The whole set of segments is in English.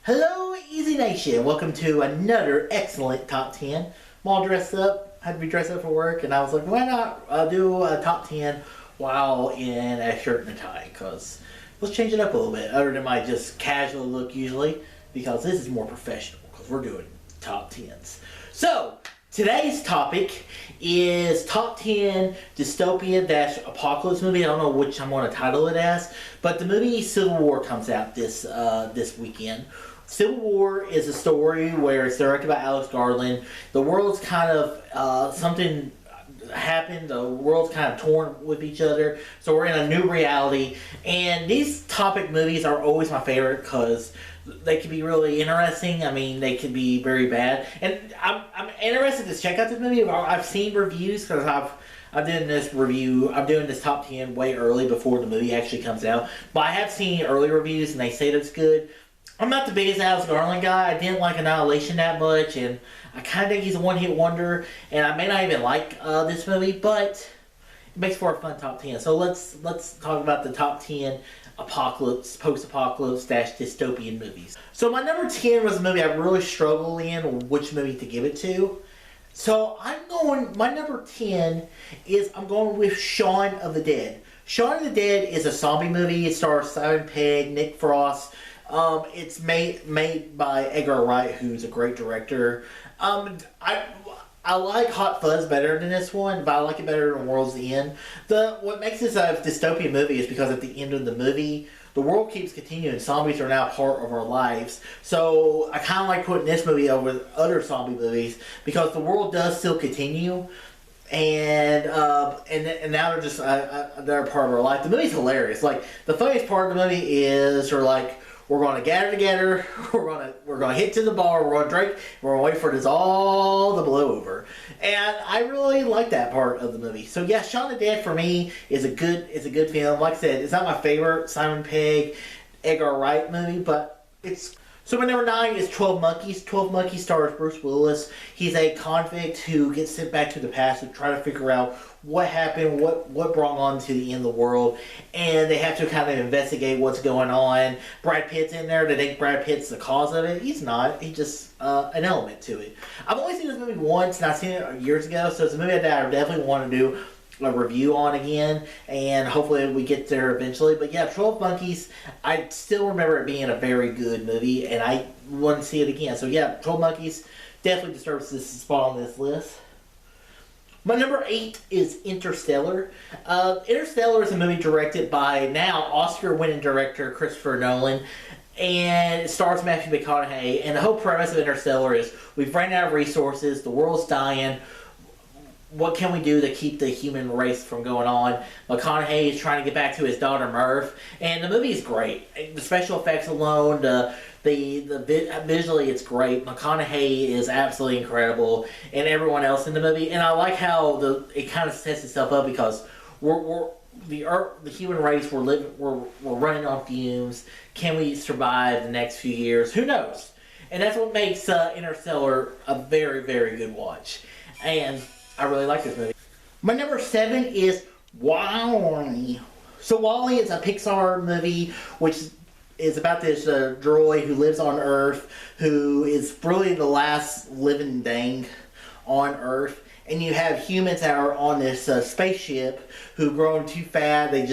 Hello, Easy Nation. Welcome to another excellent top 10. I'm all dressed up. Had to be dressed up for work, and I was like, why not do a top 10 while in a shirt and a tie? Because let's change it up a little bit, other than my just casual look usually, because this is more professional, because we're doing top 10s. So, today's topic is top 10 dystopian-apocalypse movie. I don't know which I'm going to title it as, but the movie Civil War comes out this weekend. Civil War is a story where it's directed by Alex Garland. The world's kind of, something happened. The world's kind of torn with each other. So we're in a new reality. And these topic movies are always my favorite because they can be really interesting. I mean, they can be very bad. And I'm interested to check out this movie. I've seen reviews because I'm doing this top 10 way early before the movie actually comes out. But I have seen early reviews and they say that it's good. I'm not the biggest Alex Garland guy. I didn't like Annihilation that much, and I kind of think he's a one-hit wonder, and I may not even like this movie, but it makes for a fun top 10. So let's talk about the top 10 post-apocalypse dystopian movies. So my number 10 was a movie I really struggled in which movie to give it to. So my number 10 is I'm going with Shaun of the Dead. Shaun of the Dead is a zombie movie. It stars Simon Pegg, Nick Frost. It's made by Edgar Wright, who's a great director. I like Hot Fuzz better than this one, but I like it better than World's End. What makes this a dystopian movie is because at the end of the movie, the world keeps continuing. Zombies are now part of our lives. So I kind of like putting this movie over other zombie movies because the world does still continue. And now they're just they're part of our life. The movie's hilarious. Like the funniest part of the movie is we're going to gather together. We're going to hit to the bar. We're going to drink. We're going to wait for this all to blow over. And I really like that part of the movie. So yeah, Shaun of the Dead for me is a good film. Like I said, it's not my favorite Simon Pegg, Edgar Wright movie, but it's. So my number 9 is 12 Monkeys. 12 Monkeys stars Bruce Willis. He's a convict who gets sent back to the past to try to figure out what happened, what brought on to the end of the world, and they have to kind of investigate what's going on. Brad Pitt's in there. They think Brad Pitt's the cause of it. He's not. He's just an element to it. I've only seen this movie once, and I've seen it years ago, so it's a movie that I definitely want to do a review on again, and hopefully we get there eventually. But yeah, 12 Monkeys, I still remember it being a very good movie, and I want to see it again. So yeah, 12 Monkeys definitely deserves this spot on this list. My number 8 is Interstellar. Interstellar is a movie directed by now Oscar-winning director Christopher Nolan, and it stars Matthew McConaughey. And the whole premise of Interstellar is we've ran out of resources, the world's dying. What can we do to keep the human race from going on? McConaughey is trying to get back to his daughter Merv, and the movie is great. The special effects alone, the visually it's great. McConaughey is absolutely incredible, and everyone else in the movie. And I like how it kind of sets itself up because the human race we're running on fumes. Can we survive the next few years? Who knows? And that's what makes Interstellar a very, very good watch. And I really like this movie. My number 7 is WALL-E. So WALL-E is a Pixar movie which is about this droid who lives on Earth, who is really the last living thing on Earth. And you have humans that are on this spaceship who've grown too fat. They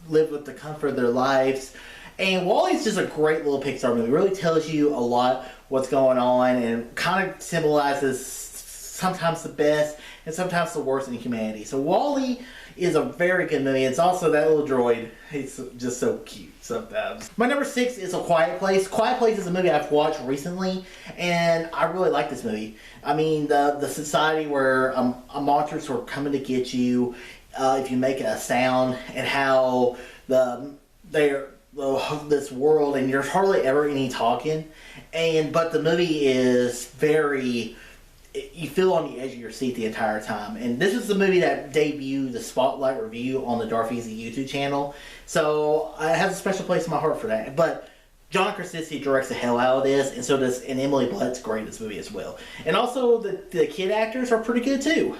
live with the comfort of their lives. And WALL-E is just a great little Pixar movie. It really tells you a lot what's going on and kind of symbolizes sometimes the best and sometimes the worst in humanity. So WALL-E is a very good movie. It's also that little droid. He's just so cute sometimes. My number 6 is A Quiet Place. Quiet Place is a movie I've watched recently, and I really like this movie. I mean, the society where a monsters are coming to get you if you make a sound, and how this world, and there's hardly ever any talking, but the movie is very. You feel on the edge of your seat the entire time. And this is the movie that debuted the Spotlight review on the Darth Easy YouTube channel. So it has a special place in my heart for that. But John Krasinski directs the hell out of this, and Emily Blunt's great in this movie as well. And also the kid actors are pretty good too.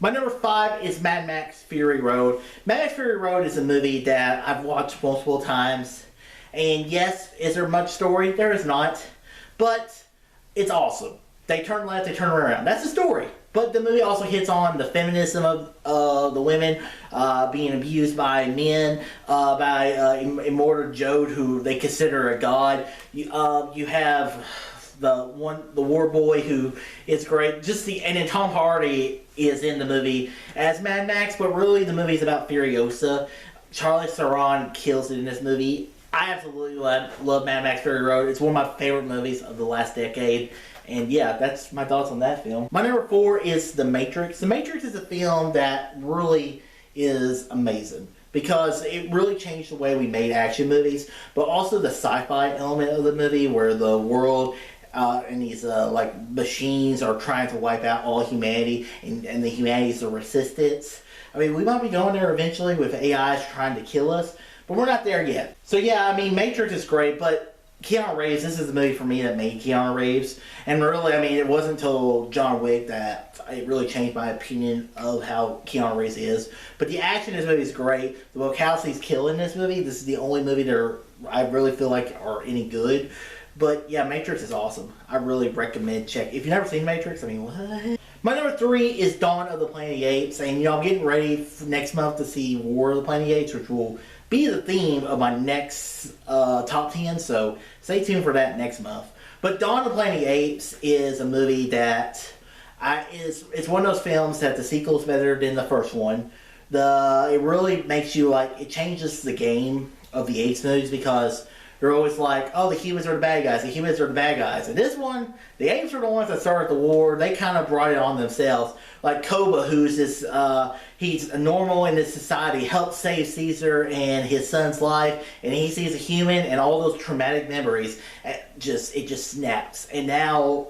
My number 5 is Mad Max Fury Road. Mad Max Fury Road is a movie that I've watched multiple times. And yes, is there much story? There is not. But it's awesome. They turn left, they turn around. That's the story. But the movie also hits on the feminism of the women being abused by men, by immortal Jode, who they consider a god. You have the war boy who is great. And then Tom Hardy is in the movie as Mad Max, but really the movie is about Furiosa. Charlize Theron kills it in this movie. I absolutely love Mad Max Fury Road. It's one of my favorite movies of the last decade. And yeah, that's my thoughts on that film. My number 4 is The Matrix. The Matrix is a film that really is amazing because it really changed the way we made action movies, but also the sci-fi element of the movie where the world and these like machines are trying to wipe out all humanity, and the humanity's the resistance. I mean, we might be going there eventually with AIs trying to kill us, but we're not there yet. So yeah, I mean, Matrix is great, but Keanu Reeves, this is the movie for me that made Keanu Reeves. And really, I mean, it wasn't until John Wick that it really changed my opinion of how Keanu Reeves is. But the action in this movie is great. The vocality's killing this movie. This is the only movie that I really feel like are any good. But yeah, Matrix is awesome. I really recommend check. If you've never seen Matrix, I mean, what? My number 3 is Dawn of the Planet of the Apes. And you know, I'm getting ready for next month to see War of the Planet of the Apes, which will be the theme of my next top 10, so stay tuned for that next month. But Dawn of the Planet of the Apes is a movie that it's one of those films that the sequel is better than the first one. It really makes you like, it changes the game of the Apes movies because they're always like, oh, the humans are the bad guys, the humans are the bad guys. And this one, the apes are the ones that started the war. They kind of brought it on themselves. Like Koba, who's this, he's normal in this society, helped save Caesar and his son's life, and he sees a human, and all those traumatic memories, it just snaps. And now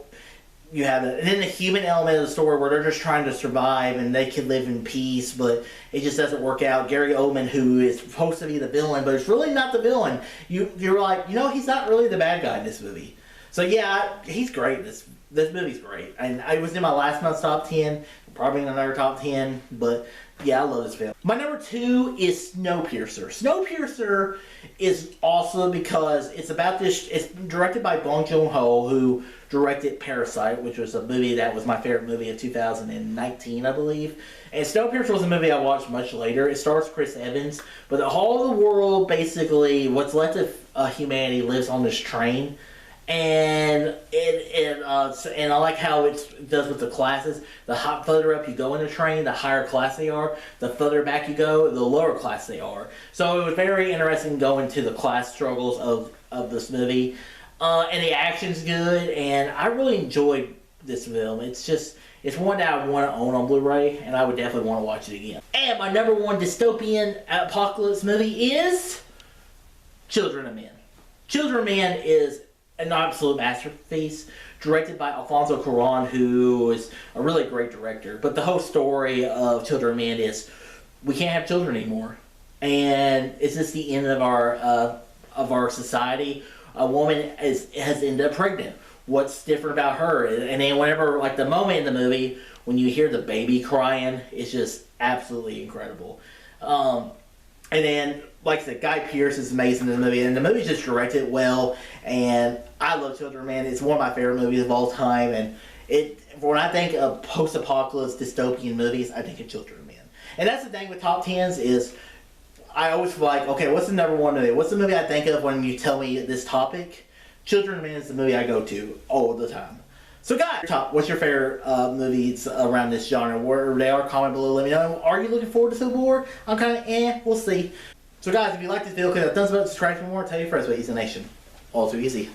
you have and then the human element of the story where they're just trying to survive and they can live in peace, but it just doesn't work out. Gary Oldman, who is supposed to be the villain, but it's really not the villain. You're like, you know, he's not really the bad guy in this movie. So yeah, he's great. This movie's great, and I was in my last month's top 10, probably in another top 10, but yeah, I love this film. My number 2 is Snowpiercer. Snowpiercer is awesome because it's about this. It's directed by Bong Joon-ho, who directed Parasite, which was a movie that was my favorite movie of 2019, I believe. And Snowpiercer was a movie I watched much later. It stars Chris Evans, but the whole of the world, basically, what's left of humanity lives on this train. And I like how it does with the classes. The further up you go in the train, the higher class they are. The further back you go, the lower class they are. So it was very interesting going to the class struggles of this movie. And the action's good, and I really enjoyed this film. It's one that I want to own on Blu-ray, and I would definitely want to watch it again. And my number 1 dystopian apocalypse movie is Children of Men. Children of Men is an absolute masterpiece, directed by Alfonso Cuarón, who is a really great director. But the whole story of Children of Men is we can't have children anymore, and it's just the end of our society. A woman has ended up pregnant. What's different about her? And then whenever, like the moment in the movie when you hear the baby crying, it's just absolutely incredible. And then, like I said, Guy Pearce is amazing in the movie, and the movie's just directed well. And I love Children of Men. It's one of my favorite movies of all time. And when I think of post-apocalypse dystopian movies, I think of Children of Men. And that's the thing with top 10s is I always feel like, okay, what's the number 1 movie? What's the movie I think of when you tell me this topic? Children of Men is the movie I go to all the time. So guys, what's your favorite movies around this genre? Where they are, comment below, let me know. Are you looking forward to Civil War? I'm kind of we'll see. So guys, if you like this video, click that thumbs up, subscribe for more, tell your friends about Easy Nation. All too easy.